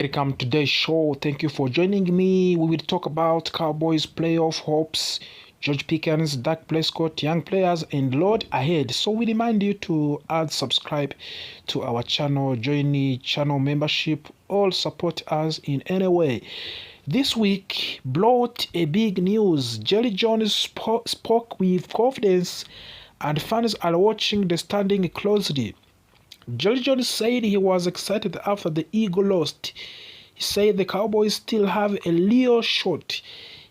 Welcome to today's show. Thank you for joining me. We will talk about Cowboys playoff hopes, George Pickens, Dak Prescott, young players, and load ahead. So we remind you to add subscribe to our channel, join the channel membership, or support us in any way. This week brought a big news. Jerry Jones spoke with confidence, and fans are watching the standing closely. Jerry Jones said he was excited after the Eagles lost. He said the Cowboys still have a real shot.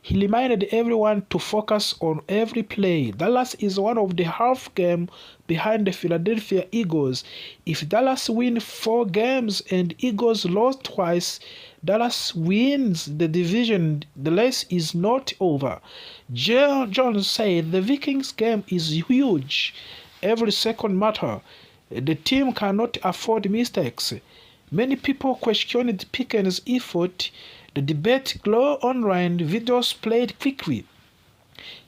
He reminded everyone to focus on every play. Dallas is one of the half game behind the Philadelphia Eagles. If Dallas wins 4 games and Eagles lost twice, Dallas wins the division. The race is not over. Jerry Jones said the Vikings game is huge. Every second matters. The team cannot afford mistakes. Many people questioned Pickens' effort. The debate grew online. Videos played quickly.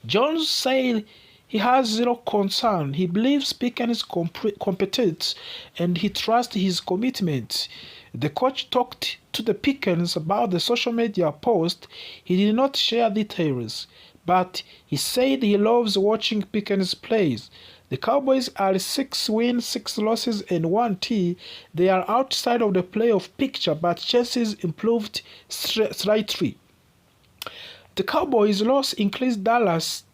Jones said he has zero concern. He believes Pickens' competence and he trusts his commitment. The coach talked to the Pickens about the social media post. He did not share details, but he said he loves watching Pickens plays. The Cowboys are 6 wins, 6 losses, and 1 T. They are outside of the playoff picture, but chances improved slightly. The Cowboys' loss increased Dallas.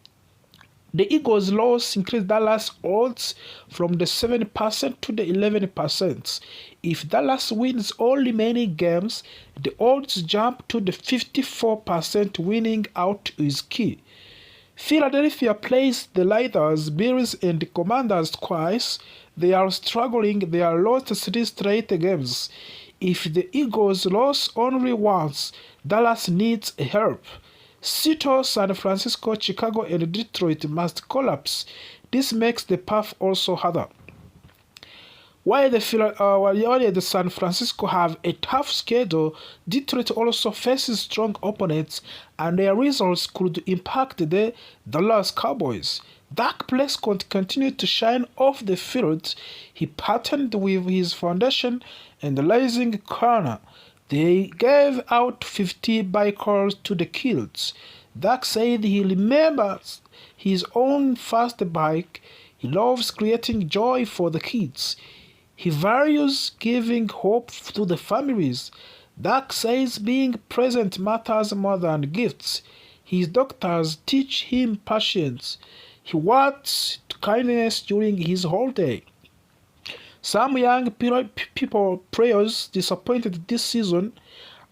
The Eagles' loss increased Dallas odds from the 7% to the 11%. If Dallas wins all remaining games, the odds jump to the 54%. Winning out is key. Philadelphia plays the Raiders, Bills, and the Commanders twice. They are struggling. They are lost 3 straight games. If the Eagles lose only once, Dallas needs help. Seattle, San Francisco, Chicago, and Detroit must collapse. This makes the path also harder. While the San Francisco have a tough schedule, Detroit also faces strong opponents, and their results could impact the Dallas Cowboys. Dak Prescott continued to shine off the field. He partnered with his foundation and the rising corner. They gave out 50 bikers to the kids. Dak said he remembers his own first bike. He loves creating joy for the kids. He values giving hope to the families. Dak says being present matters more than gifts. His doctors teach him patience. He works kindness during his holiday. Some young people players disappointed this season,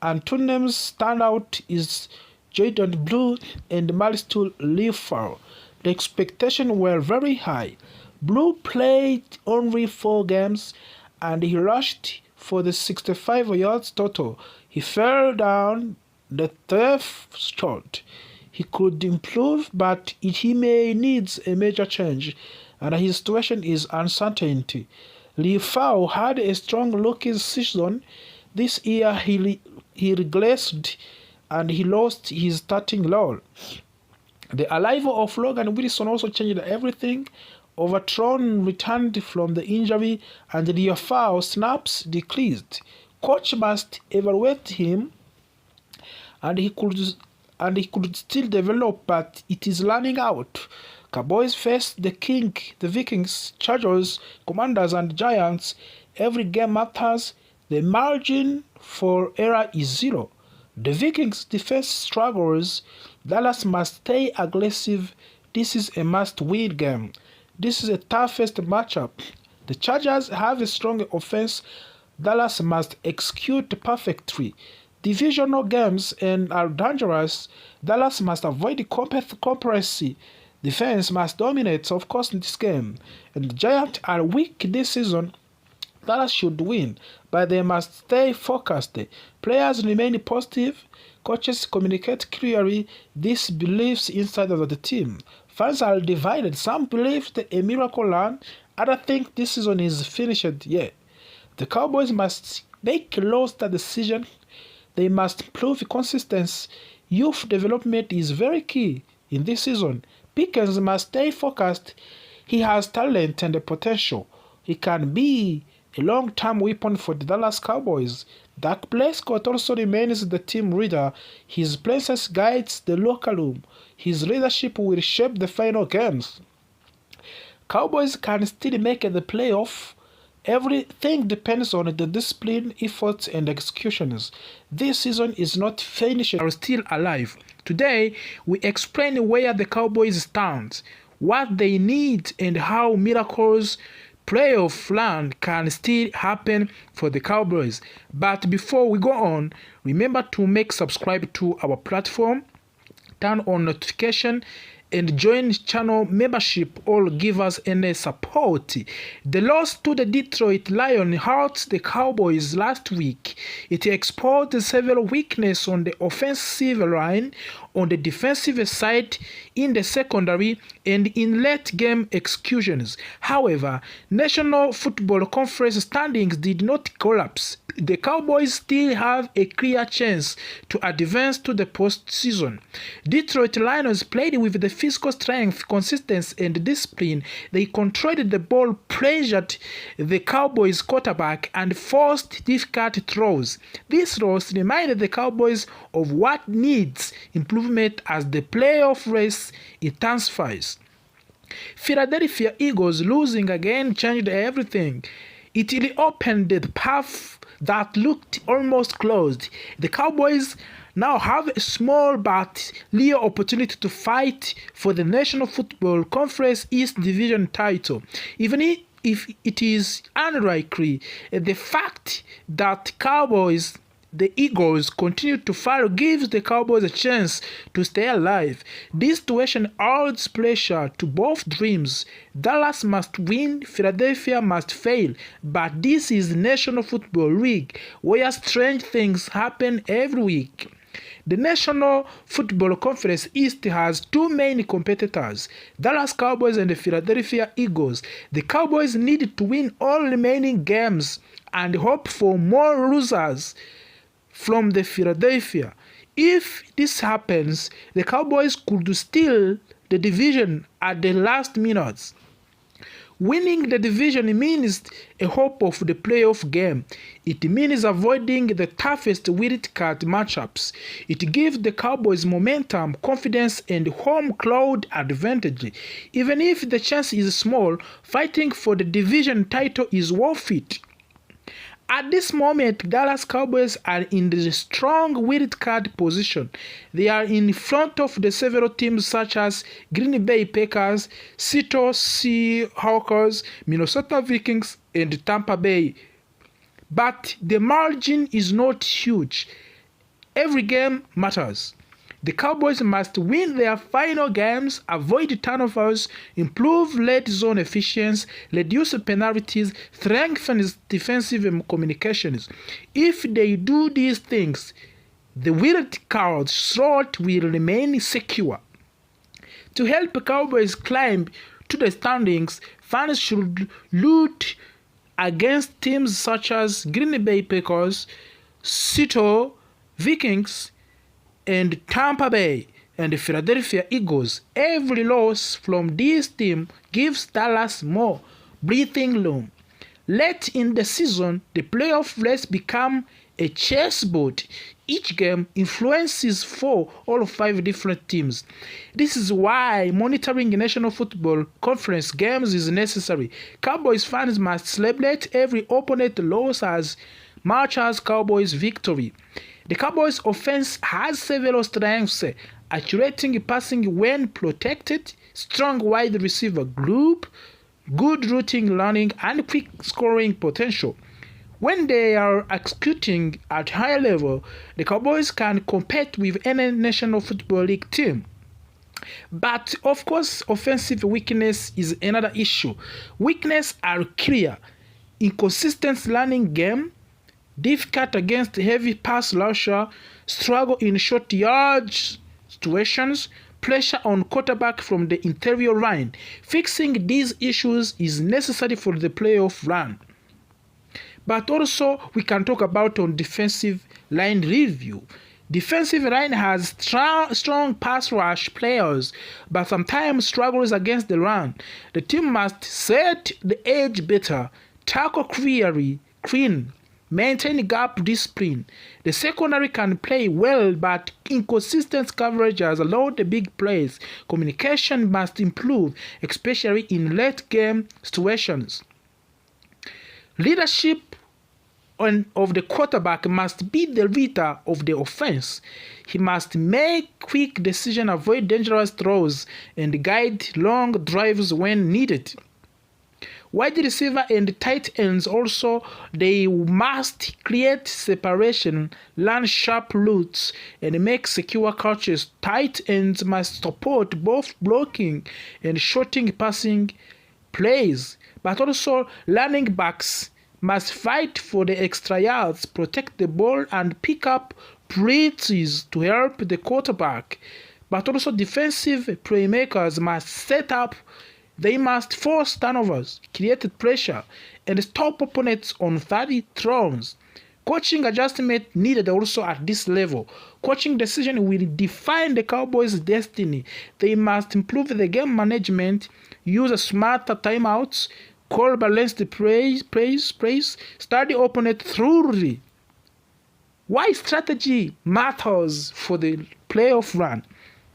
and 2 names stand out is Jaden Blue and Marisol Leafar. The expectations were very high. Blue played only 4 games and he rushed for the 65 yards total. He fell down the 3rd shot. He could improve, but he may need a major change, and his situation is uncertain. Leafau had a strong looking season. This year he regressed and he lost his starting role. The arrival of Logan Wilson also changed everything. Overthrown returned from the injury and the foul snaps decreased. Coach must evaluate him, and he could still develop, but it is running out. Cowboys face the Vikings, Chargers, Commanders, and Giants. Every game matters. The margin for error is 0. The Vikings defense struggles. Dallas must stay aggressive. This is a must-win game. This is the toughest matchup. The Chargers have a strong offense. Dallas must execute perfectly. Divisional games and are dangerous. Dallas must avoid complacency. Defense must dominate, of course, in this game. And the Giants are weak this season. Dallas should win, but they must stay focused. Players remain positive. Coaches communicate clearly these beliefs inside of the team. Fans are divided. Some believe a miracle run. Others think this season is finished yet. The Cowboys must make a roster decision. They must prove consistency. Youth development is very key in this season. Pickens must stay focused. He has talent and potential. He can be a long-term weapon for the Dallas Cowboys. Dak Prescott also remains the team leader. His presence guides the locker room. His leadership will shape the final games. Cowboys can still make the playoff. Everything depends on the discipline, efforts, and executions. This season is not finished. Are still alive. Today, we explain where the Cowboys stand, what they need, and how miracles playoff run can still happen for the Cowboys. But before we go on, remember to subscribe to our platform, turn on notification, and join channel membership or give us any support. The loss to the Detroit Lions hurt the Cowboys last week. It exposed several weaknesses on the offensive line, on the defensive side, in the secondary, and in late-game executions. However, National Football Conference standings did not collapse. The Cowboys still have a clear chance to advance to the postseason. Detroit Lions played with the physical strength, consistency, and discipline. They controlled the ball, pressured the Cowboys quarterback, and forced difficult throws. This loss reminded the Cowboys of what needs improvement as the playoff race intensifies. Philadelphia Eagles losing again changed everything. It reopened the path that looked almost closed. The Cowboys now have a small but real opportunity to fight for the National Football Conference East Division title. Even if it is unlikely, the fact that the Eagles continue to fall gives the Cowboys a chance to stay alive. This situation adds pressure to both dreams. Dallas must win, Philadelphia must fail. But this is National Football League, where strange things happen every week. The National Football Conference East has two main competitors, Dallas Cowboys and the Philadelphia Eagles. The Cowboys need to win all remaining games and hope for more losers from the Philadelphia. If this happens, the Cowboys could steal the division at the last minutes. Winning the division means a hope of the playoff game. It means avoiding the toughest wild card matchups. It gives the Cowboys momentum, confidence, and home crowd advantage. Even if the chance is small, fighting for the division title is worth it. At this moment, Dallas Cowboys are in the strong wild card position. They are in front of the several teams such as Green Bay Packers, Seattle Seahawks, Minnesota Vikings, and Tampa Bay. But the margin is not huge. Every game matters. The Cowboys must win their final games, avoid turnovers, improve red zone efficiency, reduce penalties, strengthen defensive communications. If they do these things, the wild card slot will remain secure. To help Cowboys climb to the standings, fans should root against teams such as Green Bay Packers, Seattle Vikings, and Tampa Bay and the Philadelphia Eagles. Every loss from this team gives Dallas more breathing room. Late in the season, the playoff race become a chessboard. Each game influences 4 or 5 different teams. This is why monitoring National Football Conference games is necessary. Cowboys fans must celebrate every opponent loss as much as Cowboys victory. The Cowboys offense has several strengths, accurate passing when protected, strong wide receiver group, good routing running, and quick scoring potential. When they are executing at high level, the Cowboys can compete with any National Football League team. But of course, offensive weakness is another issue. Weaknesses are clear: inconsistent running game, difficult against heavy pass rusher, struggle in short yardage situations, pressure on quarterback from the interior line. Fixing these issues is necessary for the playoff run. But also, we can talk about on defensive line review. Defensive line has strong pass rush players, but sometimes struggles against the run. The team must set the edge better, tackle clean, maintain gap discipline. The secondary can play well, but inconsistent coverage has allowed the big plays. Communication must improve, especially in late game situations. Leadership of the quarterback must be the leader of the offense. He must make quick decisions, avoid dangerous throws, and guide long drives when needed. Wide receiver and tight ends also, they must create separation, learn sharp routes, and make secure catches. Tight ends must support both blocking and shorting passing plays, but also running backs must fight for the extra yards, protect the ball, and pick up blitzes to help the quarterback. But also defensive playmakers must set up. They must force turnovers, create pressure, and stop opponents on 30 throws. Coaching adjustment needed also at this level. Coaching decision will define the Cowboys' destiny. They must improve the game management, use smarter timeouts, call balanced plays, study opponent thoroughly. Why strategy matters for the playoff run?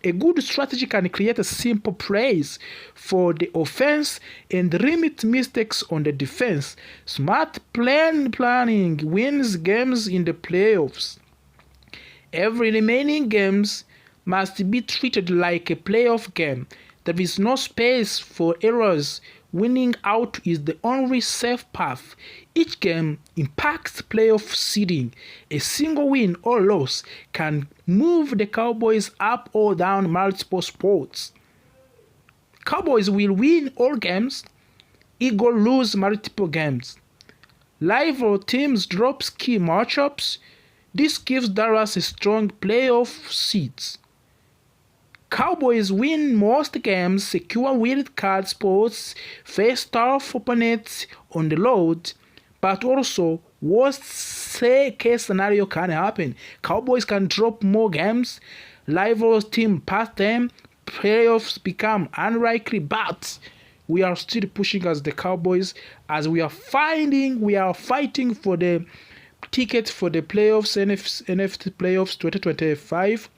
A good strategy can create a simple plays for the offense and limit mistakes on the defense. Smart planning wins games in the playoffs. Every remaining games must be treated like a playoff game. There is no space for errors. Winning out is the only safe path. Each game impacts playoff seeding. A single win or loss can move the Cowboys up or down multiple spots. Cowboys will win all games. Eagles lose multiple games. Rival teams drop key matchups. This gives Dallas a strong playoff seeds. Cowboys win most games, secure wild card spots, face tough opponents on the road, but also worst case scenario can happen. Cowboys can drop more games, rivals team pass them, playoffs become unlikely, but we are still pushing as the Cowboys as we are fighting for the ticket for the playoffs, NFC playoffs 2025.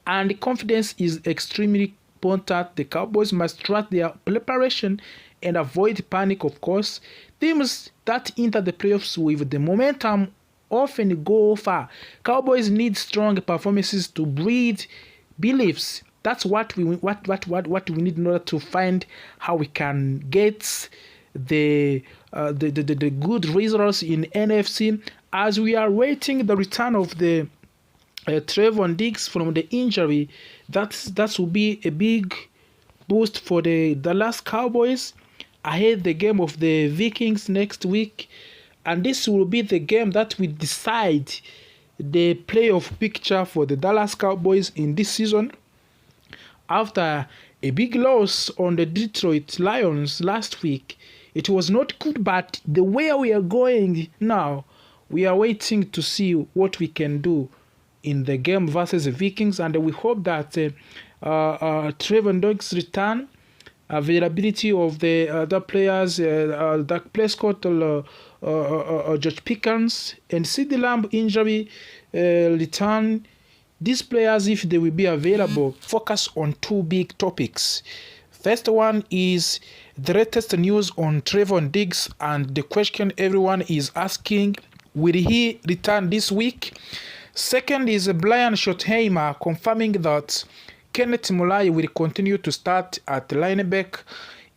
And confidence is extremely important. The Cowboys must trust their preparation and avoid panic, of course. Teams that enter the playoffs with the momentum often go far. Cowboys need strong performances to breed beliefs. That's what we need in order to find how we can get the good results in NFC as we are waiting the return of the Trevon Diggs from the injury. That will be a big boost for the Dallas Cowboys ahead the game of the Vikings next week, and this will be the game that will decide the playoff picture for the Dallas Cowboys in this season. After a big loss on the Detroit Lions last week, it was not good, but the way we are going now, we are waiting to see what we can do in the game versus the Vikings, and we hope that Trevon Diggs' return, availability of the other players, Dak Prescott, George Pickens, and CeeDee Lamb injury return. These players, if they will be available, focus on two big topics. First one is the latest news on Trevon Diggs, and the question everyone is asking, will he return this week? Second is Brian Schottenheimer confirming that Kenneth Murray will continue to start at linebacker,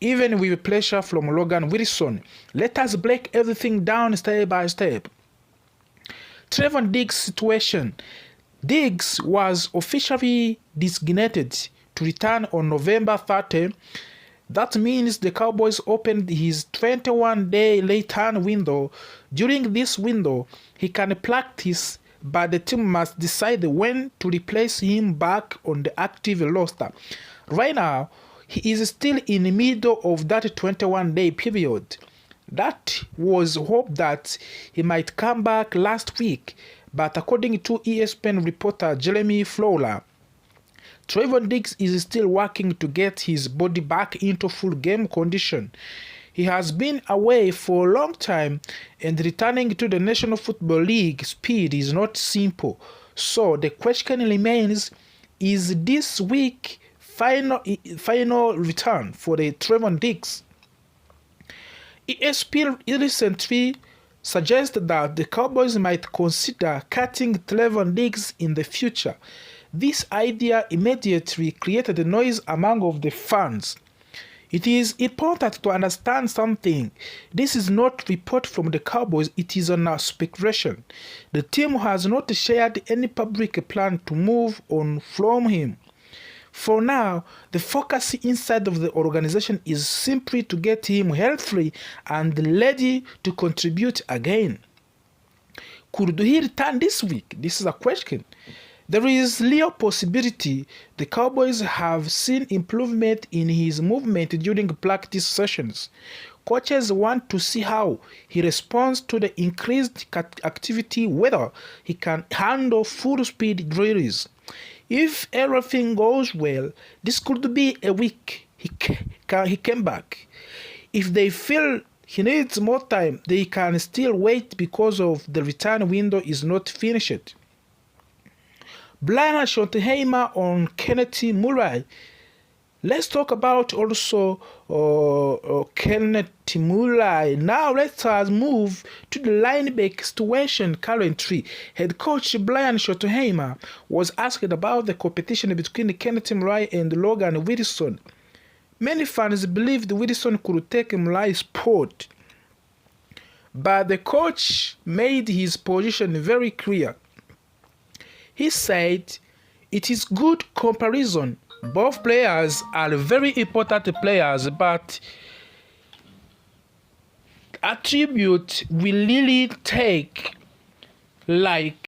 even with pressure from Logan Wilson. Let us break everything down step by step. Trevon Diggs' situation. Diggs was officially designated to return on November 30. That means the Cowboys opened his 21-day return window. During this window, he can practice, but the team must decide when to replace him back on the active roster. Right now, he is still in the middle of that 21-day period. That was hope that he might come back last week, but according to ESPN reporter Jeremy Fowler, Trevon Diggs is still working to get his body back into full game condition. He has been away for a long time, and returning to the National Football League speed is not simple. So the question remains, is this week final return for the Trevon Diggs? ESPN recently suggested that the Cowboys might consider cutting Trevon Diggs in the future. This idea immediately created a noise among of the fans. It is important to understand something. This is not report from the Cowboys, it is an speculation. The team has not shared any public plan to move on from him. For now, the focus inside of the organization is simply to get him healthy and ready to contribute again. Could he return this week? This is a question. There is real possibility. The Cowboys have seen improvement in his movement during practice sessions. Coaches want to see how he responds to the increased activity, whether he can handle full-speed drills. If everything goes well, this could be a week he came back. If they feel he needs more time, they can still wait because of the return window is not finished. Brian Schottenheimer on Kenneth Murray. Let's talk about also Kenneth Murray. Now let us move to the linebacker situation currently. Head coach Brian Schottenheimer was asked about the competition between Kenneth Murray and Logan Wilson. Many fans believed Wilson could take Murray's spot, but the coach made his position very clear. He said, "It is good comparison. Both players are very important players, but attribute will really take like